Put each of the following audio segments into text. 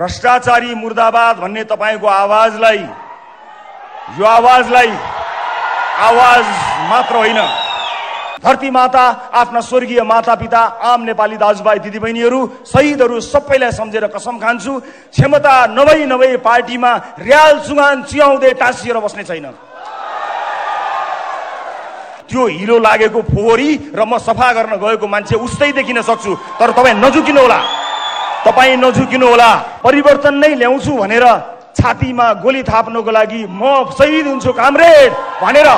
भ्रष्टाचारी मुर्दाबाद भन्ने तपाईको आवाजलाई, यो आवाजलाई आवाज मात्र होइन, धरती माता, आफ्ना स्वर्गीय माता पिता, आम नेपाली दाजुभाइ दिदीबहिनीहरू, शहीदहरू सबैलाई सम्झेर कसम खान्छु, क्षमता नभई पार्टीमा र्याल चुगान चियाउँदै टाँसिएर बस्ने छैन। त्यो हिलो लागेको फोहोरी र म सफा गर्न गएको मान्छे उस्तै देखिन सक्छु, तर तपाईँ नझुकिनु होला, तपाईँ नझुकिनु होला। परिवर्तन नै ल्याउँछु भनेर छातीमा गोली थाप्नको लागि म शहीद हुन्छु कामरेड भनेर,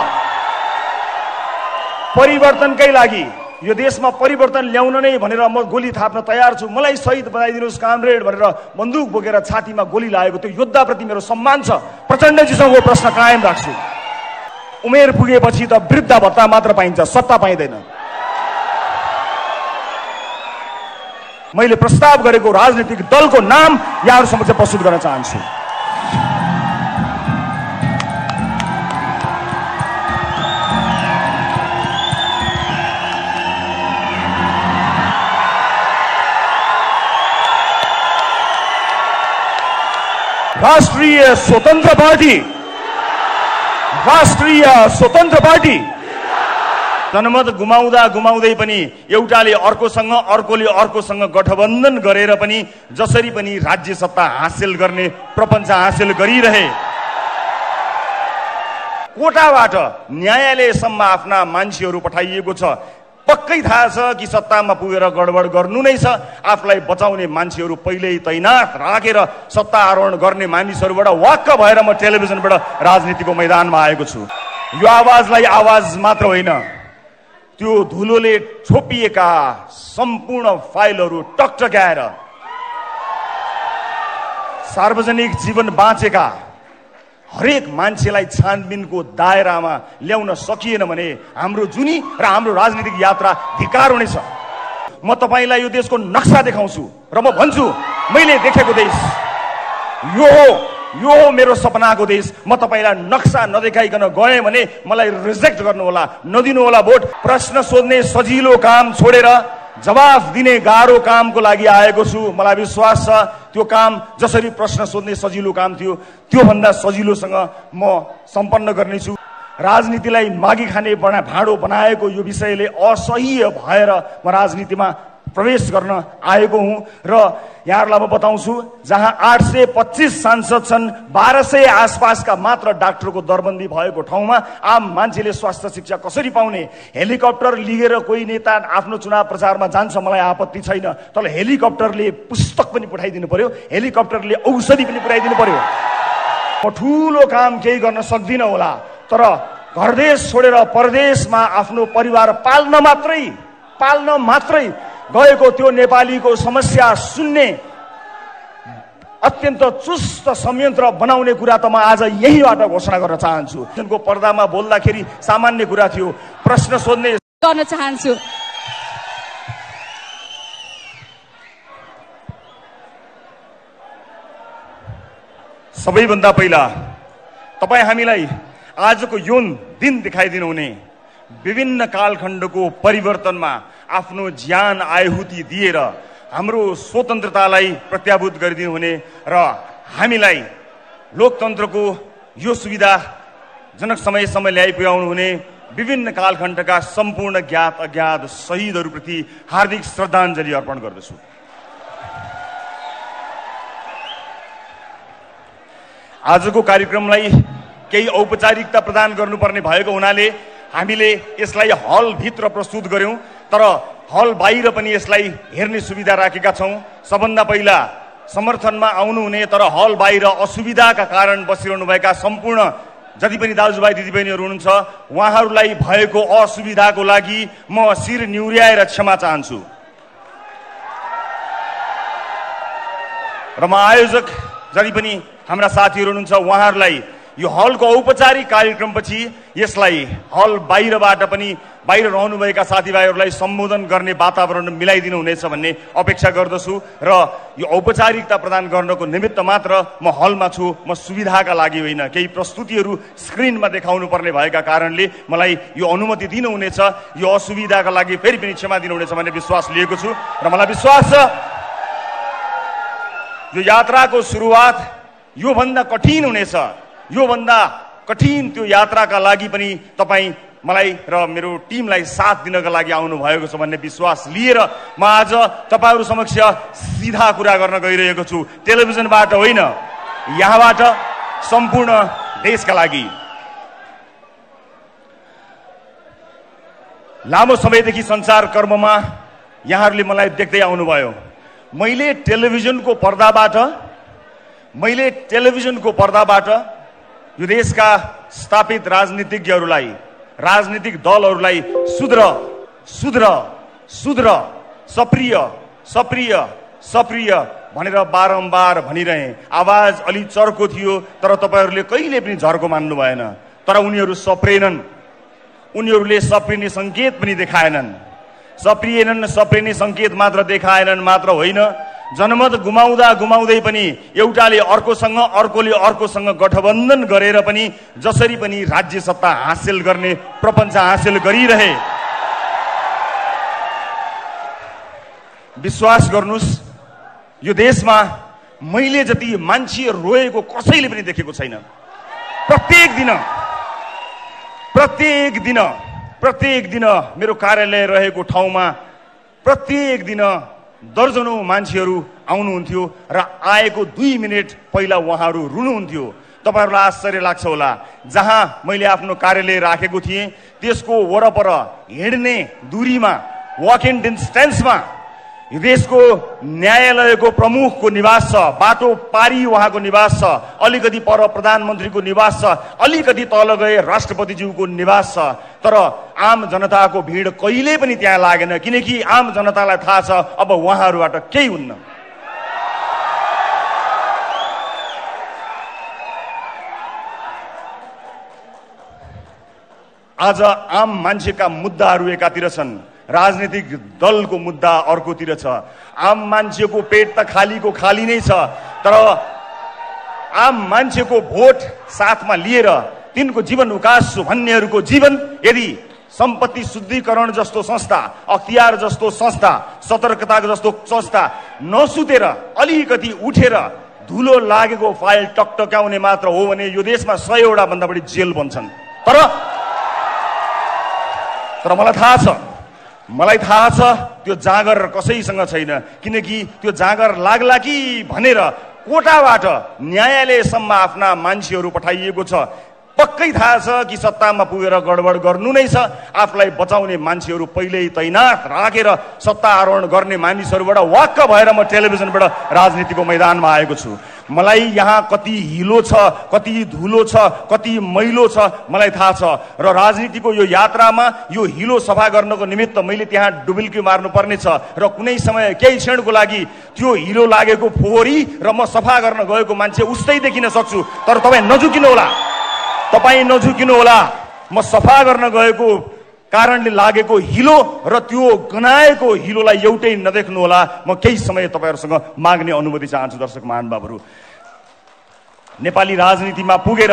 परिवर्तनकै लागि, यो देशमा परिवर्तन ल्याउन नै भनेर म गोली थाप्न तयार छु, मलाई शहीद बनाइदिनुहोस् कामरेड भनेर बन्दुक बोकेर छातीमा गोली लागेको त्यो योद्धाप्रति मेरो सम्मान छ। प्रचण्डजीसँग प्रश्न कायम राख्छु। उमेर पुगेपछि त वृद्ध भत्ता मात्र पाइन्छ, सत्ता पाइँदैन। मैले प्रस्ताव गरेको राजनीतिक दलको नाम यहाँहरू समक्ष प्रस्तुत गर्न चाहन्छु। राष्ट्रिय स्वतन्त्र पार्टी, राष्ट्रिय स्वतन्त्र पार्टी। जनमत गुमाउँदै पनि एउटाले अर्कोसँग, अर्कोले अर्कोसँग गठबन्धन गरेर पनि जसरी पनि राज्य सत्ता हासिल गर्ने प्रपञ्च हासिल गरिरहे, कोटाबाट न्यायालयसम्म आफ्ना मान्छेहरू पठाइएको छ। पक्कै थाहा छ कि सत्तामा पुगेर गडबड गर्नु नै छ। आफूलाई बचाउने मान्छेहरू पहिल्यै तैनात राखेर सत्ता आरोहण गर्ने मानिसहरूबाट वाक्क भएर म टेलिभिजनबाट राजनीतिको मैदानमा आएको छु। यो आवाजलाई आवाज मात्र होइन, त्यो धुलोले छोपिएका सम्पूर्ण फाइलहरू टकटक्याएर सार्वजनिक जीवन बाँचेका हरेक मान्छेलाई छानबिनको दायरामा ल्याउन सकिएन भने हाम्रो जुनी र हाम्रो राजनीतिक यात्रा धिक्कार हुनेछ। म तपाईलाई यो देशको नक्सा देखाउँछु र म भन्छु मैले देखेको देश यो हो मेरो सपनाको देश। म तपाईलाई नक्सा नदेखाइकन गएँ भने मलाई रिजेक्ट गर्नु होला, नदिनु होला भोट। प्रश्न सोध्ने सजिलो काम छोडेर जवाफ दिने गाह्रो कामको लागि आएको छु। मलाई विश्वास छ त्यो काम जसरी प्रश्न सोध्ने सजिलो काम थियो त्योभन्दा सजिलोसँग म सम्पन्न गर्नेछु। राजनीतिलाई मागी खाने भाँडो बनाएको यो विषयले असह्य भएर म राजनीतिमा प्रवेश गर्न आएको हुँ र यहाँहरूलाई म बताउँछु जहाँ 825 सांसद छन्, 1200 आसपासका मात्र डाक्टरको दरबन्दी भएको ठाउँमा आम मान्छेले स्वास्थ्य शिक्षा कसरी पाउने? हेलिकप्टर लिएर कोही नेता आफ्नो चुनाव प्रचारमा जान्छ, मलाई आपत्ति छैन, तर हेलिकप्टरले पुस्तक पनि पठाइदिनु पर्यो, हेलिकप्टरले औषधि पनि पुर्याइदिनु पर्यो। म ठुलो काम केही गर्न सक्दिनँ होला, तर घरदेश छोडेर परदेशमा आफ्नो परिवार पाल्न मात्रै गएको त्यो नेपालीको समस्या सुन्ने अत्यन्त चुस्त संयन्त्र बनाउने कुरा त म आज यहीबाट घोषणा गर्न चाहन्छु। जुनको पर्दामा बोल्दाखेरि सामान्य कुरा थियो, प्रश्न सोध्ने गर्न चाहन्छु। सबैभन्दा पहिला तपाईँ हामीलाई आजको यो दिन देखाइदिनु हुने, विभिन्न कालखण्डको परिवर्तनमा आफ्नो ज्यान आहुति दिएर हाम्रो स्वतन्त्रतालाई प्रत्याभूत गरिदिनु हुने र हामीलाई लोकतन्त्रको यो सुविधाजनक समयसम्म ल्याइपुर्याउनु हुने विभिन्न कालखण्डका सम्पूर्ण ज्ञात अज्ञात शहीदहरूप्रति हार्दिक श्रद्धाञ्जली अर्पण गर्दछु। आजको कार्यक्रमलाई केही औपचारिकता प्रदान गर्नुपर्ने भएको हुनाले हामीले यसलाई हलभित्र प्रस्तुत गर्यौं, तर हल बाहिर पनि यसलाई हेर्ने सुविधा राखेका छौं। सबभन्दा पहिला समर्थनमा आउनुहुने तर हल बाहिर असुविधाका कारण बसिरहनुभएका सम्पूर्ण जति पनि दाजुभाइ दिदीबहिनीहरू हुनुहुन्छ उहाँहरूलाई भएको असुविधाको लागि म शिर निहुर्याएर क्षमा चाहन्छु र म आयोजक जति पनि हाम्रा साथीहरू हुनुहुन्छ उहाँहरूलाई यो हलको औपचारिक कार्यक्रमपछि यसलाई हल बाहिरबाट पनि बाहिर रहनुभएका साथीभाइहरूलाई सम्बोधन गर्ने वातावरण मिलाइदिनु हुनेछ भन्ने अपेक्षा गर्दछु र यो औपचारिकता प्रदान गर्नको निमित्त मात्र म हलमा छु, म सुविधाका लागि होइन। केही प्रस्तुतिहरू स्क्रिनमा देखाउनु पर्ने भएका कारणले मलाई यो अनुमति दिनुहुनेछ। यो असुविधाका लागि फेरि पनि क्षमा दिनुहुनेछ भन्ने विश्वास लिएको छु र मलाई विश्वास छ यो यात्राको सुरुवात योभन्दा कठिन हुनेछ। योभन्दा कठिन त्यो यात्राका लागि पनि तपाईँ मलाई र मेरो टिमलाई साथ दिनका लागि आउनु भएको छ भन्ने विश्वास लिएर म आज तपाईहरु समक्ष सिधा कुरा गर्न गइरहेको छु। टेलिभिजनबाट होइन, यहाँबाट सम्पूर्ण देशका लागि। लामो समयदेखि संचार कर्ममा यहाँहरूले मलाई देख्दै आउनुभयो। मैले टेलिभिजनको पर्दाबाट यो देशका स्थापित राजनीतिज्ञहरूलाई, राजनीतिक दलहरूलाई सुध्र, सप्रिय भनेर बारम्बार भनिरहे। आवाज अलि चर्को थियो, तर तपाईहरूले कहिले पनि झर्को मान्नु भएन। तर उनीहरू सप्रेनन्, उनीहरूले सप्रिने संकेत पनि देखाएनन्। सप्रिने संकेत मात्र देखाएनन् मात्र होइन, जनमत गुमाउँदै पनि एउटाले अर्कोसँग, अर्कोले अर्कोसँग गठबन्धन गरेर पनि जसरी पनि राज्य सत्ता हासिल गर्ने प्रपञ्च हासिल गरिरहे। विश्वास गर्नुस्, यो देशमा मैले जति मान्छे रोएको कसैले पनि देखेको छैन। प्रत्येक दिन मेरो कार्यालय रहेको ठाउँमा प्रत्येक दिन दर्जनौं मान्छेहरू आउनुहुन्थ्यो र आएको 2 मिनेट पहिला उहाँहरू रुनुहुन्थ्यो। तपाईहरुलाई आश्चर्य लाग्छ होला, जहाँ मैले आफ्नो कार्यालय राखेको थिएँ त्यसको वरपर हिँड्ने दूरीमा, वक इन डिस्टेन्समा यो देशको न्यायालयको प्रमुखको निवास छ, बाटो पारी उहाँको निवास छ, अलिकति पर प्रधानमन्त्रीको निवास छ, अलिकति तल गए राष्ट्रपतिज्यूको निवास छ। तर आम जनताको भिड कहिले पनि त्यहाँ लागेन, किनकि आम जनतालाई थाहा छ अब उहाँहरूबाट केही हुन्न। आज आम मान्छेका मुद्दाहरू एकातिर छन्, राजनीतिक दलको मुद्दा अर्कोतिर छ। आम मान्छेको पेट त खालीको खाली नै छ, तर आम मान्छेको भोट साथमा लिएर तिनको जीवन उकास्छु भन्नेहरूको जीवन यदि सम्पत्ति शुद्धिकरण जस्तो संस्था, अख्तियार जस्तो संस्था, सतर्कता जस्तो संस्था नसुतेर अलिकति उठेर धुलो लागेको फाइल टकटक्याउने मात्र हो भने यो देशमा 100 वटा भन्दा बढी जेल बन्छन्। तर मलाई थाहा छ त्यो जाँगर कसैसँग छैन, किनकि त्यो जाँगर लाग्ला कि भनेर कोटाबाट न्यायालयसम्म आफ्ना मान्छेहरू पठाइएको छ। पक्कै थाहा छ कि सत्तामा पुगेर गडबड गर्नु नै छ। आफूलाई बचाउने मान्छेहरू पहिल्यै तैनात राखेर सत्ता आरोहण गर्ने मानिसहरूबाट वाक्क भएर म टेलिभिजनबाट राजनीतिको मैदानमा आएको छु। मलाई यहाँ कति हिलो छ, कति धुलो छ, कति मैलो छ मलाई थाहा छ, र राजनीतिको यो यात्रामा यो हिलो सफा गर्नको निमित्त मैले त्यहाँ डुबुल्की मार्नु पर्ने छ, र कुनै समय केही क्षणको लागि त्यो हिलो लागेको फोहोरी र म सफा गर्न गएको मान्छे उस्तै देखिन सक्छु। तर तपाईँ नझुकिनु होला। म सफा गर्न गएको कारणले लागेको हिलो र त्यो गनाएको हिलोलाई एउटै नदेख्नु होला। म केही समय तपाईहरुसँग माग्ने अनुमति चाहन्छु। दर्शक महानुभावहरू, नेपाली राजनीतिमा पुगेर,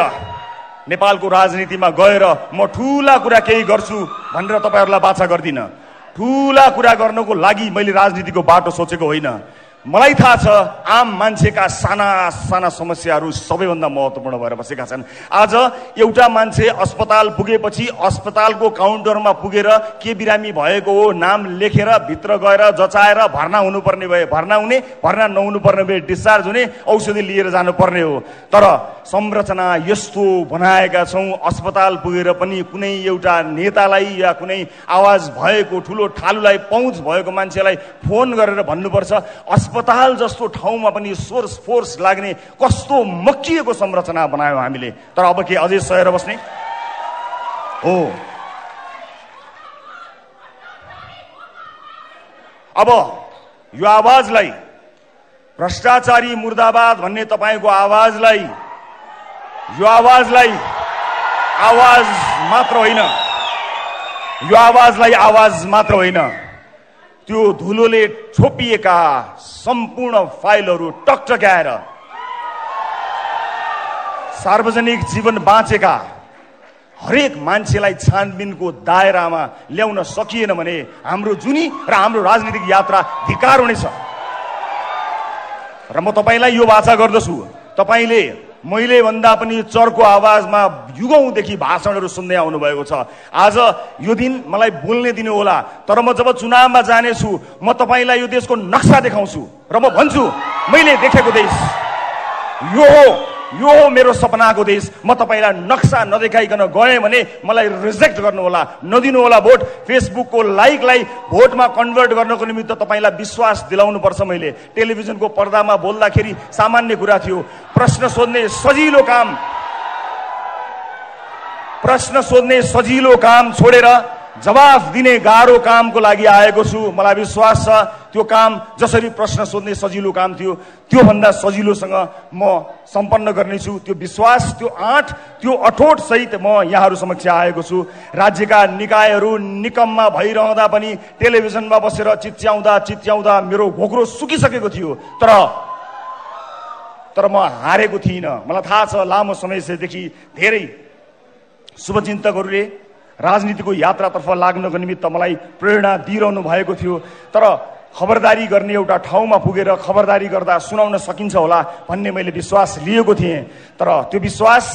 नेपालको राजनीतिमा गएर म ठूला कुरा केही गर्छु भनेर तपाईहरुलाई बाचा गर्दिन। ठूला कुरा गर्नको लागि मैले राजनीतिको बाटो सोचेको होइन। मलाई थाहा छ आम मान्छेका साना साना समस्याहरू सबैभन्दा महत्त्वपूर्ण भएर बसेका छन्। आज एउटा मान्छे अस्पताल पुगेपछि अस्पतालको काउन्टरमा पुगेर के बिरामी भएको हो नाम लेखेर भित्र गएर जचाएर भर्ना हुनुपर्ने भए भर्ना हुने, भर्ना नहुनुपर्ने भए डिस्चार्ज हुने, औषधि लिएर जानुपर्ने हो। तर संरचना यस्तो बनाएका छौँ, अस्पताल पुगेर पनि कुनै एउटा नेतालाई या कुनै आवाज भएको ठुलो ठालुलाई, पहुँच भएको मान्छेलाई फोन गरेर भन्नुपर्छ अस्पताल जस्तो ठाउँमा पनि सोर्स फोर्स लाग्ने कस्तो मक्किएको संरचना बनायौं हामीले। तर अब के अझै सहेर बस्ने हो? अब यो आवाजलाई, भ्रष्टाचारी मुर्दाबाद भन्ने तपाईको आवाजलाई, यो आवाजलाई आवाज मात्र होइन, यो आवाजलाई आवाज मात्र होइन, त्यो धुलोले छोपिएका सम्पूर्ण फाइलहरू टकटक्याएर सार्वजनिक जीवन बाँचेका हरेक मान्छेलाई छानबिनको दायरामा ल्याउन सकिएन भने हाम्रो जुनी र हाम्रो राजनीतिक यात्रा धिक्कार हुनेछ। र म तपाईलाई यो वाचा गर्दछु, तपाईले मैले भन्दा पनि चर्को आवाजमा युगौंदेखि भाषणहरू सुन्दै आउनु भएको छ। आज यो दिन मलाई बोल्ने दिनु होला, तर म जब चुनावमा जानेछु म तपाईलाई यो देशको नक्सा देखाउँछु र म भन्छु मैले देखेको देश यो हो मेरो सपनाको देश। म तपाईलाई नक्सा नदेखाइकन गएँ भने मलाई रिजेक्ट गर्नु होला, नदिनु होला भोट। फेसबुकको लाइकलाई भोटमा कन्भर्ट गर्नको निमित्त तपाईलाई विश्वास दिलाउनु पर्छ। मैले टेलिभिजनको पर्दामा बोल्दाखेरि सामान्य कुरा थियो, प्रश्न सोध्ने सजिलो काम छोडेर जवाफ दिने गाह्रो कामको लागि आएको छु। मलाई विश्वास छ त्यो काम जसरी प्रश्न सोध्ने सजिलो काम थियो त्यो भन्दा सजिलोसँग म सम्पन्न गर्नेछु। त्यो विश्वास, त्यो आँट, त्यो अठोट सहित म यहाँहरू समक्ष आएको छु। राज्यका निकायहरू निकम्मा भइरहँदा पनि टेलिभिजनमा बसेर चिच्याउँदा मेरो घोक्रो सुकिसकेको थियो, तर म हारेको थिइनँ। मलाई थाहा छ लामो समयदेखि धेरै शुभचिन्तकहरूले राजनीतिको यात्रातर्फ लाग्नको निमित्त मलाई प्रेरणा दिइरहनु भएको थियो, तर खबरदारी गर्ने एउटा ठाउँमा पुगेर खबरदारी गर्दा सुनाउन सकिन्छ होला भन्ने मैले विश्वास लिएको थिएँ। तर त्यो विश्वास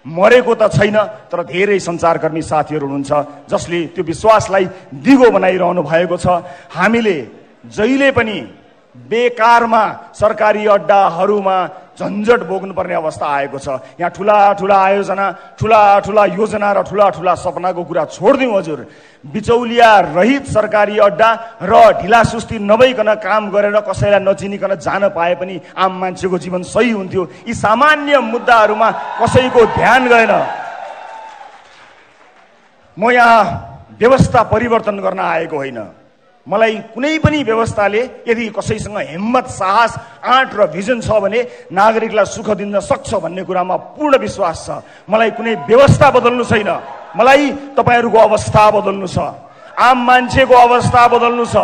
मरेको त छैन, तर धेरै सञ्चारकर्मी साथीहरू हुनुहुन्छ जसले त्यो विश्वासलाई दिगो बनाइरहनु भएको छ। हामीले जहिले पनि बेकारमा सरकारी अड्डाहरूमा झन्झट भोग्नुपर्ने अवस्था आएको छ। यहाँ ठुला आयोजना, ठुला योजना र ठुला सपनाको कुरा छोड्दिउँ हजुर। बिचौलिया रहित सरकारी अड्डा र ढिलासुस्ती नभइकन काम गरेर कसैलाई नचिनिकन जान पाए पनि आम मान्छेको जीवन सही हुन्थ्यो। यी सामान्य मुद्दाहरूमा कसैको ध्यान गएन। म यहाँ व्यवस्था परिवर्तन गर्न आएको होइन। मलाई कुनै पनि व्यवस्थाले यदि कसैसँग हिम्मत, साहस, आँट र भिजन छ भने नागरिकलाई सुख दिन सक्छ भन्ने कुरामा पूर्ण विश्वास छ। मलाई कुनै व्यवस्था बदल्नु छैन, मलाई तपाईहरूको अवस्था बदल्नु छ, आम मान्छेको अवस्था बदल्नु छ।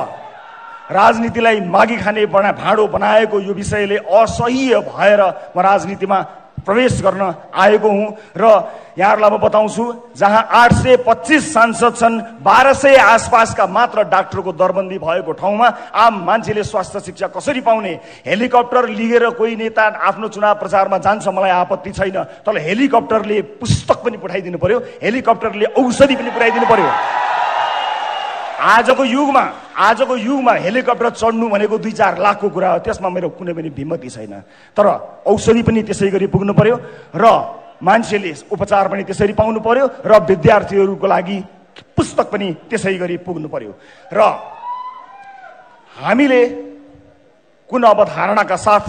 राजनीतिलाई मागी खाने भाँडो बनाएको यो विषयले असह्य भएर म राजनीतिमा प्रवेश गर्न आएको हुँ र यहाँहरूलाई म बताउँछु, जहाँ 825 सांसद छन्, 1200 आसपासका मात्र डाक्टरको दरबन्दी भएको ठाउँमा आम मान्छेले स्वास्थ्य शिक्षा कसरी पाउने? हेलिकप्टर लिएर कोही नेता आफ्नो चुनाव प्रचारमा जान्छ, मलाई आपत्ति छैन, तर हेलिकप्टरले पुस्तक पनि पठाइदिनु पर्यो, हेलिकप्टरले औषधि पनि पुर्याइदिनु पर्यो। आजको युगमा हेलिकप्टर चढ्नु भनेको 2-4 लाखको कुरा हो, त्यसमा मेरो कुनै पनि भिमती छैन। तर औषधि पनि त्यसै गरी पुग्नु पर्यो र मान्छेले उपचार पनि त्यसरी पाउनु पर्यो र विद्यार्थीहरूको लागि पुस्तक पनि त्यसै गरी पुग्नु पर्यो। र हामीले कुन अवधारणाका साथ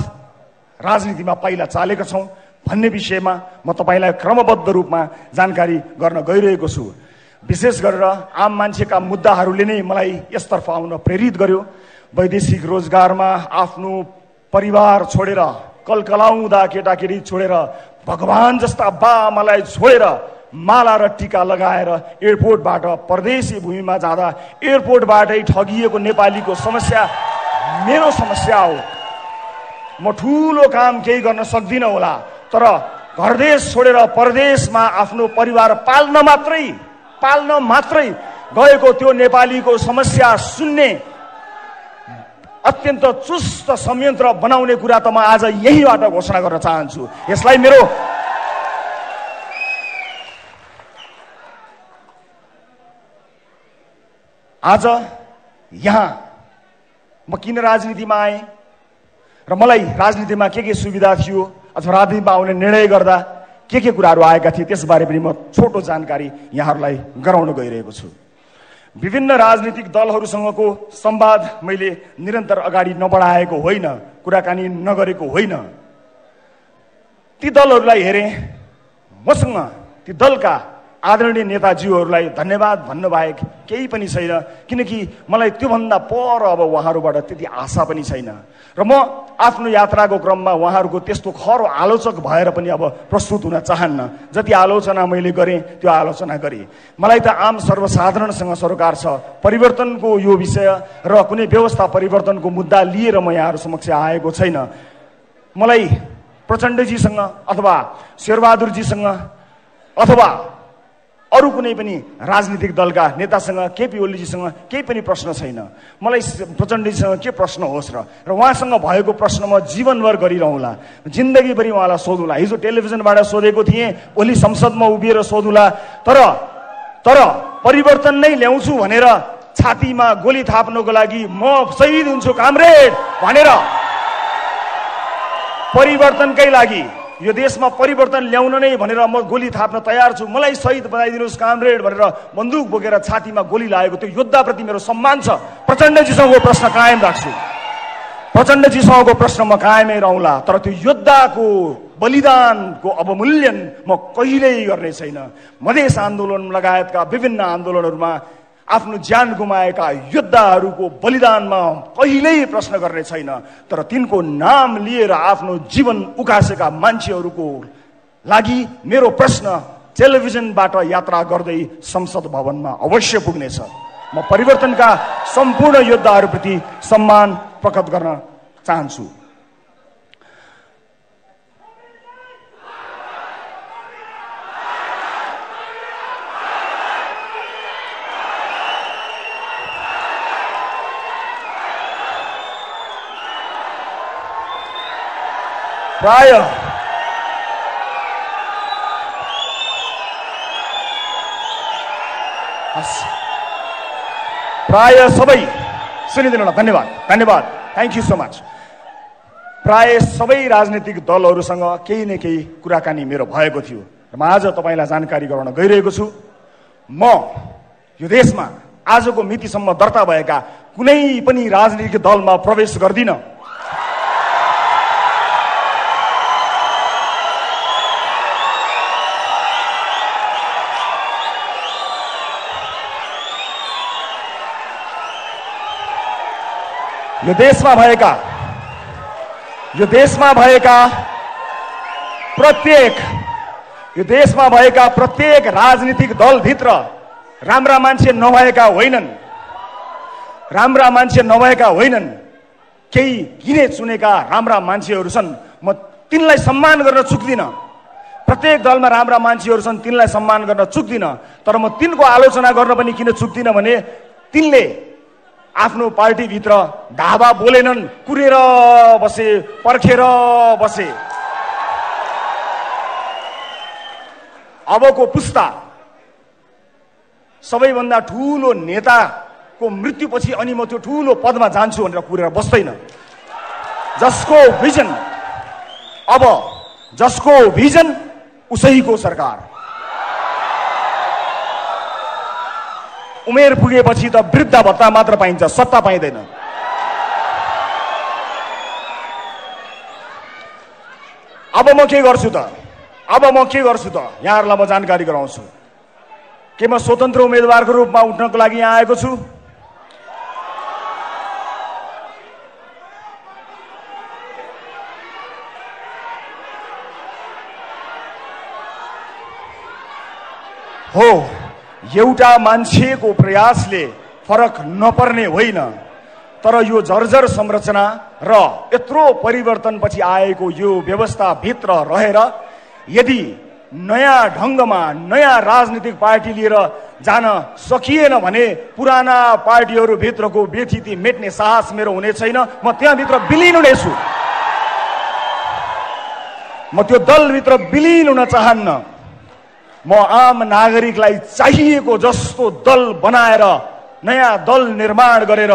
राजनीतिमा पाइला चालेका छौँ भन्ने विषयमा म तपाईलाई क्रमबद्ध रूपमा जानकारी गर्न गइरहेको छु। विशेष गरेर आम मान्छेका मुद्दाहरूले नै मलाई यसतर्फ आउन प्रेरित गर्यो। वैदेशिक रोजगारमा आफ्नो परिवार छोडेर, कलकलाउँदा केटाकेटी छोडेर, भगवान जस्ता बाआमालाई छोडेर माला र टीका लगाएर एयरपोर्टबाट परदेशी भूमिमा जाँदा एयरपोर्टबाटै ठगिएको नेपालीको समस्या मेरो समस्या हो। म ठुलो काम केही गर्न सक्दिनँ होला, तर घरदेश छोडेर परदेशमा आफ्नो परिवार पाल्न मात्रै गएको त्यो नेपालीको समस्या सुन्ने अत्यन्त चुस्त संयन्त्र बनाउने कुरा त म आज यहीबाट घोषणा गर्न चाहन्छु। यसलाई मेरो आज यहाँ म किन राजनीतिमा आएँ र मलाई राजनीतिमा के सुविधा थियो अथवा राजनीतिमा आउने निर्णय गर्दा के कुराहरू आएका थिए त्यसबारे पनि म छोटो जानकारी यहाँहरूलाई गराउन गइरहेको छु। विभिन्न राजनीतिक दलहरूसँगको संवाद मैले निरन्तर अगाडि नबढाएको होइन, कुराकानी नगरेको होइन। ती दलहरूलाई हेरेँ, मसँग ती दलका आदरणीय नेताजीहरूलाई धन्यवाद भन्नुबाहेक केही पनि छैन, किनकि मलाई त्योभन्दा पर अब उहाँहरूबाट त्यति आशा पनि छैन र म आफ्नो यात्राको क्रममा उहाँहरूको त्यस्तो खरो आलोचक भएर पनि अब प्रस्तुत हुन चाहन्न। जति आलोचना मैले गरेँ त्यो आलोचना गरेँ। मलाई त आम सर्वसाधारणसँग सरोकार छ। परिवर्तनको यो विषय र कुनै व्यवस्था परिवर्तनको मुद्दा लिएर म यहाँहरू समक्ष आएको छैन। मलाई प्रचण्डजीसँग अथवा शेरबहादुरजीसँग अथवा अरू कुनै पनि राजनीतिक दलका नेतासँग केपी ओलीजीसँग केही पनि प्रश्न छैन। मलाई प्रचण्डजीसँग के प्रश्न होस् र उहाँसँग भएको प्रश्न म जीवनभर गरिरहँला, जिन्दगीभरि उहाँलाई सोधुला। हिजो टेलिभिजनबाट सोधेको थिएँ, भोलि संसदमा उभिएर सोधुला। तर परिवर्तन नै ल्याउँछु भनेर छातीमा गोली थाप्नको लागि म शहीद हुन्छु कामरेड भनेर परिवर्तनकै लागि यो देशमा परिवर्तन ल्याउन नै भनेर म गोली थाप्न तयार छु, मलाई शहीद बनाइदिनुहोस् कामरेड भनेर बन्दुक बोकेर छातीमा गोली लागेको त्यो योद्धाप्रति मेरो सम्मान छ। प्रचण्डजीसँगको प्रश्न कायम राख्छु, प्रचण्डजीसँगको प्रश्न म कायमै रहला। तर त्यो योद्धाको बलिदानको अवमूल्यन म कहिल्यै गर्ने छैन। मधेस आन्दोलन लगायतका विभिन्न आन्दोलनहरूमा आफ्नो ज्यान गुमाएका योद्धाहरूको बलिदानमा कहिल्यै प्रश्न गर्ने छैन। तर तिनको नाम लिएर आफ्नो जीवन उकासेका मान्छेहरूको लागि मेरो प्रश्न टेलिभिजनबाट यात्रा गर्दै संसद भवनमा अवश्य पुग्नेछ। म परिवर्तनका सम्पूर्ण योद्धाहरूप्रति सम्मान प्रकट गर्न चाहन्छु। प्राय सबै सुनिदिनु ल, धन्यवाद धन्यवाद, थ्याङ्क यू सो मच। प्राय सबै राजनीतिक दलहरूसँग केही न केही कुराकानी मेरो भएको थियो र म आज तपाईँलाई जानकारी गराउन गइरहेको छु। म यो देशमा आजको मितिसम्म दर्ता भएका कुनै पनि राजनीतिक दलमा प्रवेश गर्दिन। यो देशमा भएका प्रत्येक राजनीतिक दलभित्र राम्रा मान्छे नभएका होइनन्, केही गिने चुनेका राम्रा मान्छेहरू छन्। म तिनलाई सम्मान गर्न चुक्दिन। प्रत्येक दलमा राम्रा मान्छेहरू छन्, तिनलाई सम्मान गर्न चुक्दिन। तर म तिनको आलोचना गर्न पनि किन चुक्दिन भने तिनले आफ्नो पार्टीभित्र धावा बोलेनन्, कुरेर बसे, पर्खेर बसे। अबको पुस्ता सबैभन्दा ठूलो नेताको मृत्युपछि अनि म त्यो ठूलो पदमा जान्छु भनेर कुरेर बस्दैन। जसको भिजन उसैको सरकार। उमेर पुगेपछि त वृद्ध भत्ता मात्र पाइन्छ, सत्ता पाइँदैन। अब म के गर्छु त यहाँहरूलाई म जानकारी गराउँछु। के म स्वतन्त्र उम्मेदवारको रूपमा उठ्नको लागि यहाँ आएको छु? हो, एउटा मान्छेको प्रयासले फरक नपर्ने होइन, तर यो जर्जर संरचना र यत्रो परिवर्तनपछि आएको यो व्यवस्थाभित्र रहेर यदि नयाँ ढङ्गमा नयाँ राजनीतिक पार्टी लिएर जान सकिएन भने पुराना पार्टीहरूभित्रको व्यथिति मेट्ने साहस मेरो हुने छैन। म त्यहाँभित्र विलिन हुनेछु। म त्यो दलभित्र विलिन हुन चाहन्न। म आम नागरिकलाई चाहिएको जस्तो दल बनाएर नयाँ दल निर्माण गरेर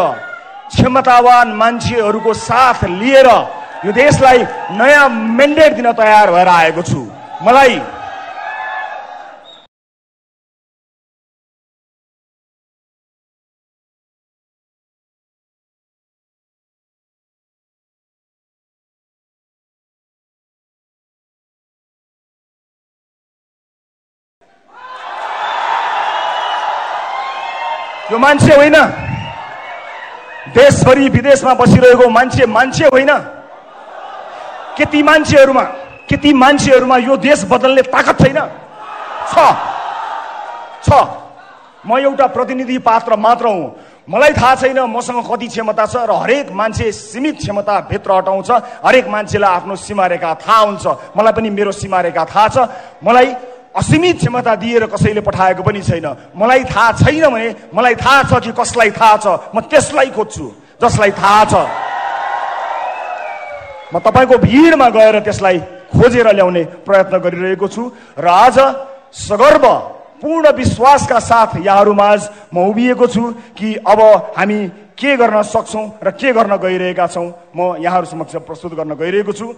क्षमतावान मान्छेहरूको साथ लिएर यो देशलाई नयाँ म्यान्डेट दिन तयार भएर आएको छु। मलाई यो मान्छे होइन, देशभरि विदेशमा बसिरहेको मान्छे होइन। केती मान्छेहरूमा यो देश बदल्ने ताकत छैन? छ। म एउटा प्रतिनिधि पात्र मात्र हुँ। मलाई थाहा छैन मसँग कति क्षमता छ र हरेक मान्छे सीमित क्षमता भित्र अटाउँछ। हरेक मान्छेलाई आफ्नो सीमारेखा थाहा हुन्छ। मलाई पनि मेरो सीमारेखा थाहा छ। मलाई असीमित क्षमता दिएर कसैले पठाएको पनि छैन। मलाई थाहा छैन भने मलाई थाहा छ कि कसलाई थाहा छ, म त्यसलाई खोज्छु जसलाई थाहा छ। म तपाईको भिडमा गएर त्यसलाई खोजेर ल्याउने प्रयत्न गरिरहेको छु र आज सगर्व पूर्ण विश्वासका साथ यहाँहरूमाझ म उभिएको छु कि अब हामी के गर्न सक्छौं र के गर्न गइरहेका छौं म यहाँहरू समक्ष प्रस्तुत गर्न गइरहेको छु।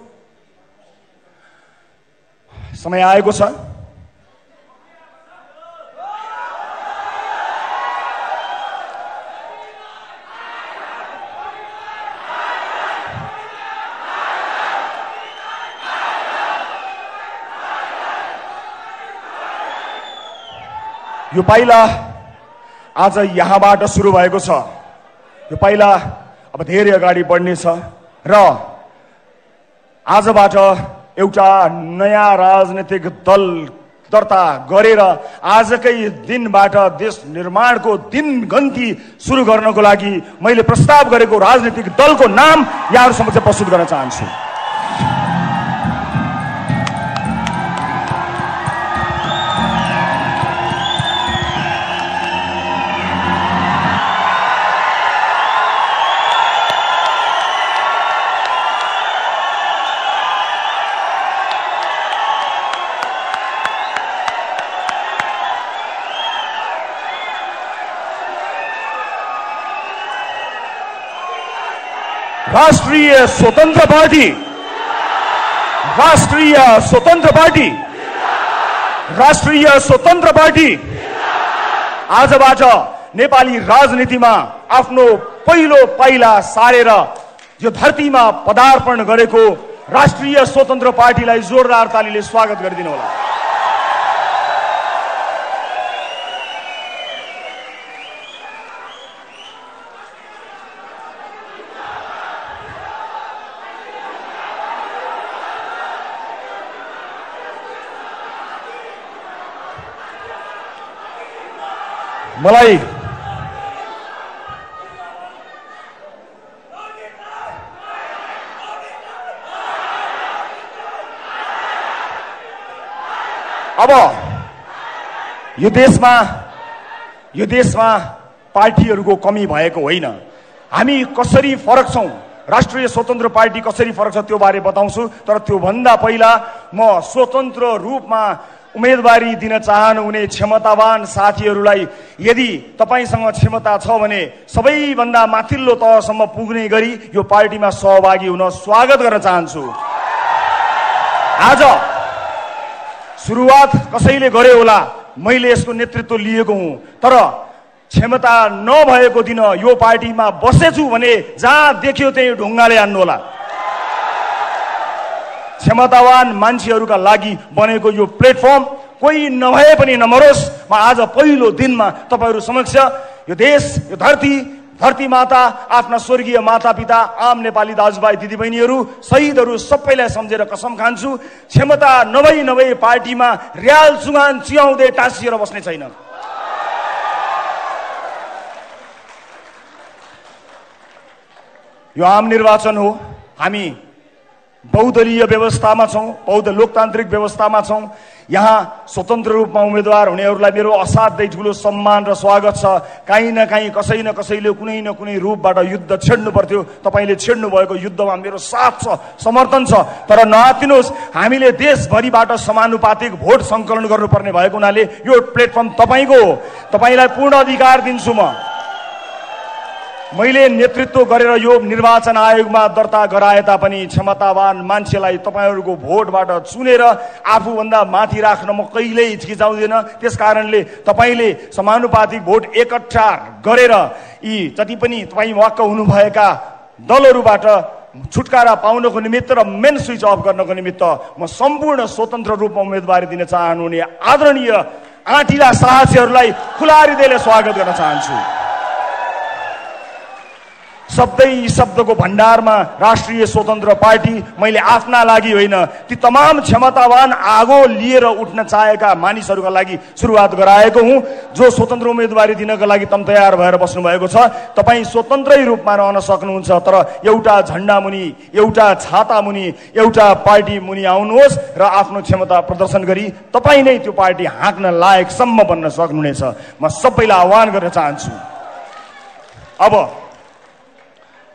समय आएको छ यो पाइला आज यहाँबाट सुरु भएको छ। यो पाइला अब धेरै अगाडि बढ्नेछ र आजबाट एउटा नयाँ राजनीतिक दल दर्ता गरेर आजकै दिनबाट देश निर्माणको दिनगन्ती सुरु गर्नको लागि मैले प्रस्ताव गरेको राजनीतिक दलको नाम यहाँहरू समक्ष प्रस्तुत गर्न चाहन्छु। राष्ट्रिय स्वतन्त्र पार्टी, राष्ट्रिय स्वतन्त्र पार्टी, राष्ट्रिय स्वतन्त्र पार्टी आजबाट नेपाली राजनीतिमा आफ्नो पहिलो पाइला सारेर यो धरतीमा पदार्पण गरेको राष्ट्रिय स्वतन्त्र पार्टीलाई जोरदार तालीले स्वागत गरिदिनु होला। मलाई अब यो देशमा पार्टीहरूको कमी भएको होइन। हामी कसरी फरक छौं, राष्ट्रिय स्वतन्त्र पार्टी कसरी फरक छ त्यो बारे बताउँछु। तर त्यो भन्दा पहिला म स्वतन्त्र रूपमा उम्मेदवारी दिन चाहनुहुने क्षमतावान साथीहरूलाई यदि तपाईसँग क्षमता छ भने सबैभन्दा माथिल्लो तहसम्म पुग्ने गरी यो पार्टीमा सहभागी हुन स्वागत गर्न चाहन्छु। आज सुरुवात कसैले गरे होला, मैले यसको नेतृत्व लिएको हुँ, तर क्षमता नभएको दिन यो पार्टीमा बसेछु भने जहाँ देख्यो त्यही ढुङ्गाले हान्नु होला। क्षमतावान मान्छेहरूका लागि बनेको यो प्लेटफर्म कोही नभए पनि नमरोस्। म आज पहिलो दिनमा तपाईहरू समक्ष यो देश, यो धरती माता, आफ्ना स्वर्गीय माता पिता, आम नेपाली दाजुभाइ दिदीबहिनीहरू, शहीदहरू सबैलाई सम्झेर कसम खान्छु, क्षमता नभई पार्टीमा र्याल चुगान चियाउँदै टाँसिएर बस्ने छैन। यो आम निर्वाचन हो। हामी बहुदलीय व्यवस्थामा छौं, बहुदल लोकतान्त्रिक व्यवस्थामा छौं। यहाँ स्वतन्त्र रूपमा उम्मेदवार हुनेहरूलाई मेरो असाध्यै ठूलो सम्मान र स्वागत छ। कहीँ न कहीँ कसै न कसैले कुनै न कुनै रूपबाट युद्ध छेड्नु पर्थ्यो। तपाईले छेड्नु भएको युद्धमा मेरो साथ छ, समर्थन छ। तर नआत्तिनुहोस्, हामीले देशभरिबाट समानुपातिक भोट संकलन गर्नुपर्ने भएको हुनाले यो प्लेटफर्म तपाईको हो। तपाईलाई पूर्ण अधिकार दिन्छु। मैले नेतृत्व गरेर यो निर्वाचन आयोगमा दर्ता गराए तापनि क्षमतावान मान्छेलाई तपाईहरूको भोटबाट चुनेर आफूभन्दा माथि राख्न म कहिल्यै हिचकिचाउँदिन। त्यसकारणले तपाईले समानुपातिक भोट एकट्ठा गरेर यी जति पनि तपाई वाक्क हुनुभएका दलहरूबाट छुटकारा पाउनको निमित्त र मेन स्विच अफ गर्नको निमित्त म सम्पूर्ण स्वतन्त्र रूपमा उम्मेदवारी दिन चाहनुहुने आदरणीय आँटिला साहसीहरूलाई खुला हृदयले स्वागत गर्न चाहन्छु। शब्दै शब्दको भण्डारमा राष्ट्रिय स्वतन्त्र पार्टी मैले आफ्ना लागि होइन ती तमाम क्षमतावान आगो लिएर उठ्न चाहेका मानिसहरूका लागि सुरुवात गराएको हुँ। जो स्वतन्त्र उम्मेदवारी दिनका लागि तम तयार भएर बस्नु भएको छ, तपाईँ स्वतन्त्रै रूपमा रहन सक्नुहुन्छ, तर एउटा झण्डा मुनि, एउटा छाता मुनि, एउटा पार्टी मुनि आउनुहोस् र आफ्नो क्षमता प्रदर्शन गरी तपाईँ नै त्यो पार्टी हाँक्न लायकसम्म बन्न सक्नुहुनेछ। म सबैलाई आह्वान गर्न चाहन्छु। अब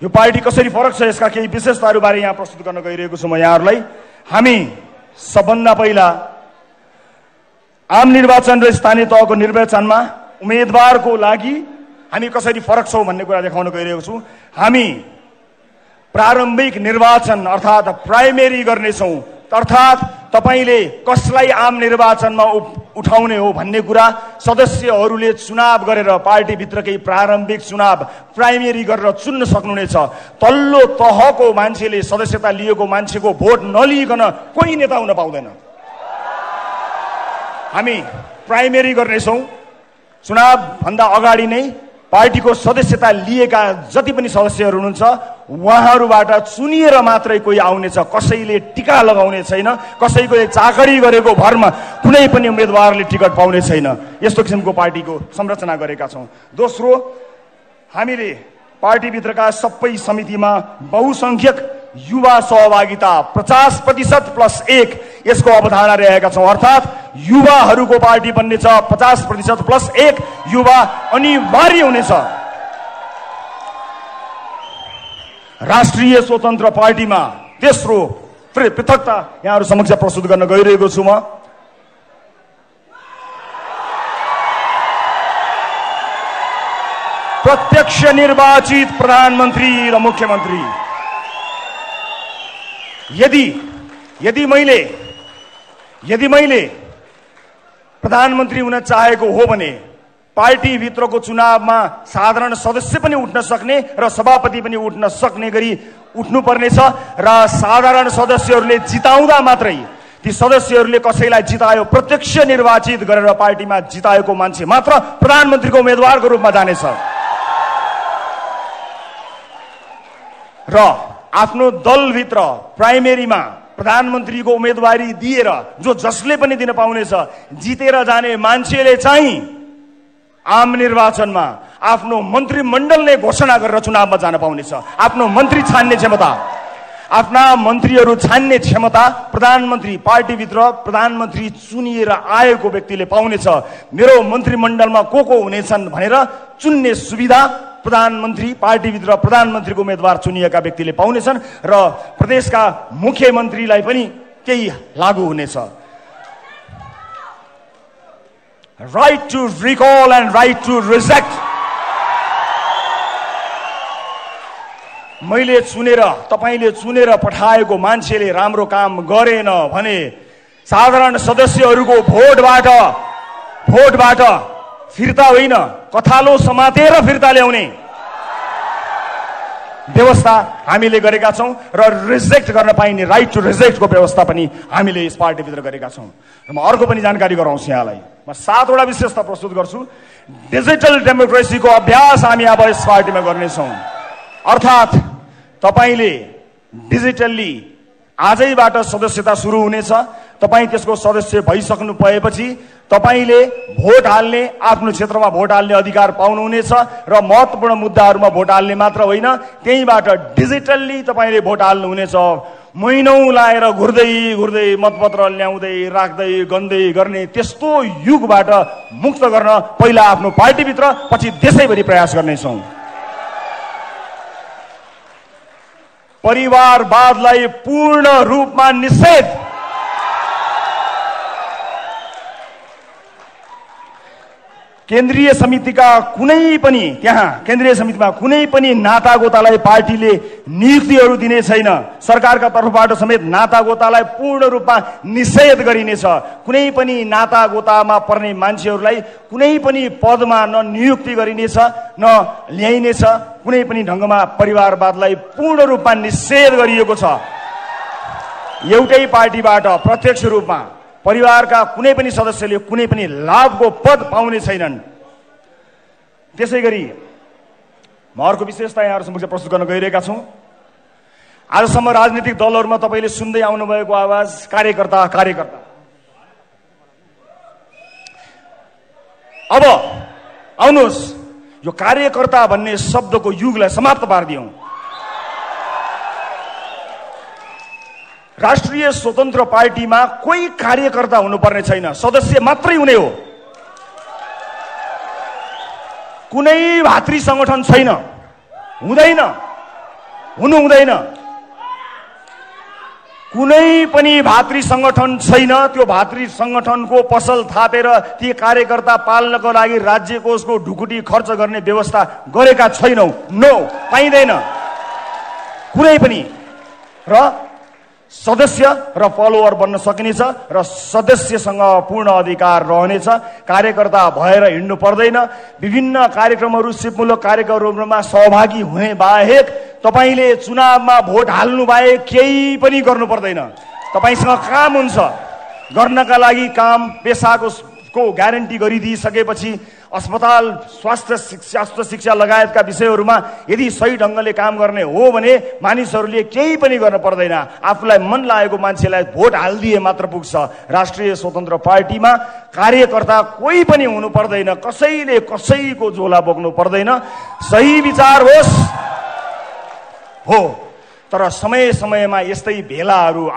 यो पार्टी कसरी फरक छ यसका केही विशेषताहरूबारे यहाँ प्रस्तुत गर्न गइरहेको छु म यहाँहरूलाई। हामी सबभन्दा पहिला आम निर्वाचन र स्थानीय तहको निर्वाचनमा उम्मेदवारको लागि हामी कसरी फरक छौँ भन्ने कुरा देखाउन गइरहेको छु। हामी प्रारम्भिक निर्वाचन अर्थात् प्राइमेरी गर्नेछौँ, अर्थात् तपाईले कसलाई आम निर्वाचनमा उठाउने हो भन्ने कुरा सदस्यहरूले चुनाव गरेर पार्टीभित्रकै प्रारम्भिक चुनाव प्राइमेरी गरेर चुन्न सक्नुहुनेछ। तल्लो तहको मान्छेले सदस्यता लिएको मान्छेको भोट नलिइकन कोही नेता हुन पाउँदैन। हामी प्राइमेरी गर्नेछौँ। चुनाव भन्दा अगाडि नै पार्टीको सदस्यता लिएका जति पनि सदस्यहरू हुनुहुन्छ उहाँहरूबाट चुनिएर मात्रै कोही आउनेछ। कसैले टिका लगाउने छैन, कसैले चाकरी गरेको भरमा कुनै पनि उम्मेदवारले टिकट पाउने छैन। यस्तो किसिमको पार्टीको संरचना गरेका छौँ। दोस्रो, हामीले पार्टीभित्रका सबै समितिमा बहुसंख्यक युवा सहभागिता 50% + 1 यसको अवधारणा रहेका छौँ। अर्थात् युवाहरूको पार्टी बन्नेछ। 50% + 1 युवा अनिवार्य हुनेछ। राष्ट्रिय स्वतन्त्र पार्टीमा तेस्रो पृथकता यहाँहरू समक्ष प्रस्तुत गर्न गइरहेको छु म। प्रत्यक्ष निर्वाचित प्रधानमन्त्री र मुख्यमन्त्री। यदि मैले प्रधानमन्त्री हुन चाहेको हो भने पार्टी भित्रको चुनावमा साधारण सदस्य पनि उठ्न सक्ने र सभापति पनि उठ्न सक्ने गरी उठ्नुपर्नेछ र साधारण सदस्यहरूले जिताउँदा मात्रै ती सदस्यहरूले कसैलाई जितायो प्रत्यक्ष निर्वाचित गरेर पार्टीमा जिताएको मान्छे मात्र प्रधानमन्त्रीको उम्मेदवारको रूपमा जानेछ। र आफ्नो दलभित्र प्राइमेरीमा प्रधानमन्त्रीको उम्मेदवारी दिएर जो जसले पनि दिन पाउनेछ, जितेर जाने मान्छेले चाहिँ आम निर्वाचनमा आफ्नो मन्त्रीमण्डलले घोषणा गरेर चुनावमा जान पाउनेछ। आफ्नो मन्त्री छान्ने क्षमता, आफ्ना मन्त्रीहरू छान्ने क्षमता पार्टीभित्र प्रधानमन्त्री चुनिएर आएको व्यक्तिले पाउनेछ। मेरो मन्त्रीमण्डलमा को हुनेछन् भनेर चुन्ने सुविधा पार्टीभित्र प्रधानमन्त्रीको उम्मेदवार चुनिएका व्यक्तिले पाउनेछन् र प्रदेशका मुख्यमन्त्रीलाई पनि केही लागू हुनेछ। Right to recall and right to reject. तपाईले चुनेर पठाएको मान्छेले राम्रो काम गरेन भने साधारण सदस्यहरूको भोटबाट फिर्ता होइन, कथालो समातेर फिर्ता ल्याउने व्यवस्था हामीले गरेका छौँ र रिजेक्ट गर्न पाइने राइट टु रिजेक्टको व्यवस्था पनि हामीले यस पार्टीभित्र गरेका छौँ। म अर्को पनि जानकारी गराउँछु यहाँलाई। म 7वटा विशेषता प्रस्तुत गर्छु। डिजिटल डेमोक्रेसीको अभ्यास हामी अब यस पार्टीमा गर्नेछौँ। अर्थात् तपाईले डिजिटल्ली आजैबाट सदस्यता सुरु हुनेछ। तपाईँ त्यसको सदस्य भइसक्नु भएपछि तपाईले भोट हाल्ने, आफ्नो क्षेत्रमा भोट हाल्ने अधिकार पाउनुहुनेछ र महत्त्वपूर्ण मुद्दाहरूमा भोट हाल्ने मात्र होइन, त्यहीबाट डिजिटल्ली तपाईले भोट हाल्नुहुनेछ। महिनौं लाएर घुर्दै मतपत्र ल्याउँदै राख्दै गन्दै गर्ने त्यस्तो युगबाट मुक्त गर्न पहिला आफ्नो पार्टीभित्र पछि देशैभरि प्रयास गर्नेछौँ। परिवारवादलाई पूर्ण रूपमा निषेध। केन्द्रीय समितिमा कुनै पनि नातागोतालाई पार्टीले नियुक्तिहरू दिने छैन। सरकारका तर्फबाट समेत नातागोतालाई पूर्ण रूपमा निषेध गरिनेछ। कुनै पनि नातागोतामा पर्ने मान्छेहरूलाई कुनै पनि पदमा न नियुक्ति गरिनेछ न ल्याइनेछ। कुनै पनि ढङ्गमा परिवारवादलाई पूर्ण रूपमा निषेध गरिएको छ। एउटै पार्टीबाट प्रत्यक्ष रूपमा परिवारका कुनै पनि सदस्यले कुनै पनि लाभको पद पाउने छैनन्। त्यसैगरी म अर्को विशेषता यहाँहरू समक्ष प्रस्तुत गर्न गइरहेका छौँ। आजसम्म राजनीतिक दलहरूमा तपाईँले सुन्दै आउनुभएको आवाज कार्यकर्ता कार्यकर्ता। अब आउनुहोस् यो कार्यकर्ता भन्ने शब्दको युगलाई समाप्त पारिदियौँ। राष्ट्रिय स्वतन्त्र पार्टीमा कोही कार्यकर्ता हुनुपर्ने छैन, सदस्य मात्रै हुने हो। कुनै भातृ संगठन छैन, हुँदैन, हुनु हुँदैन। कुनै पनि भातृ संगठन छैन। त्यो भातृ संगठनको पसल थापेर ती कार्यकर्ता पाल्नको लागि राज्य कोषको ढुकुटी खर्च गर्ने व्यवस्था गरेका छैनौं। नो, पाइँदैन कुनै पनि। र सदस्य र फलोअर बन्न सकिनेछ र सदस्यसँग पूर्ण अधिकार रहनेछ। कार्यकर्ता भएर हिँड्नु पर्दैन। विभिन्न कार्यक्रमहरू, सिपमूलक कार्यक्रमहरूमा सहभागी हुने बाहेक तपाईले चुनावमा भोट हाल्नु बाहेक केही पनि गर्नु पर्दैन। तपाईसँग काम हुन्छ, गर्नका लागि काम पेसाको ग्यारेन्टी गरिदिइसकेपछि अस्पताल, स्वास्थ्य शिक्षा लगायतका विषयहरूमा यदि सही ढङ्गले काम गर्ने हो भने मानिसहरूले केही पनि गर्न पर्दैन। आफूलाई मन लागेको मान्छेलाई भोट हालिदिए मात्र पुग्छ। राष्ट्रिय स्वतन्त्र पार्टीमा कार्यकर्ता कोही पनि हुनु पर्दैन, कसैले कसैको झोला बोक्नु पर्दैन। सही विचार होस् हो, तर समय समयमा यस्तै भेलाहरू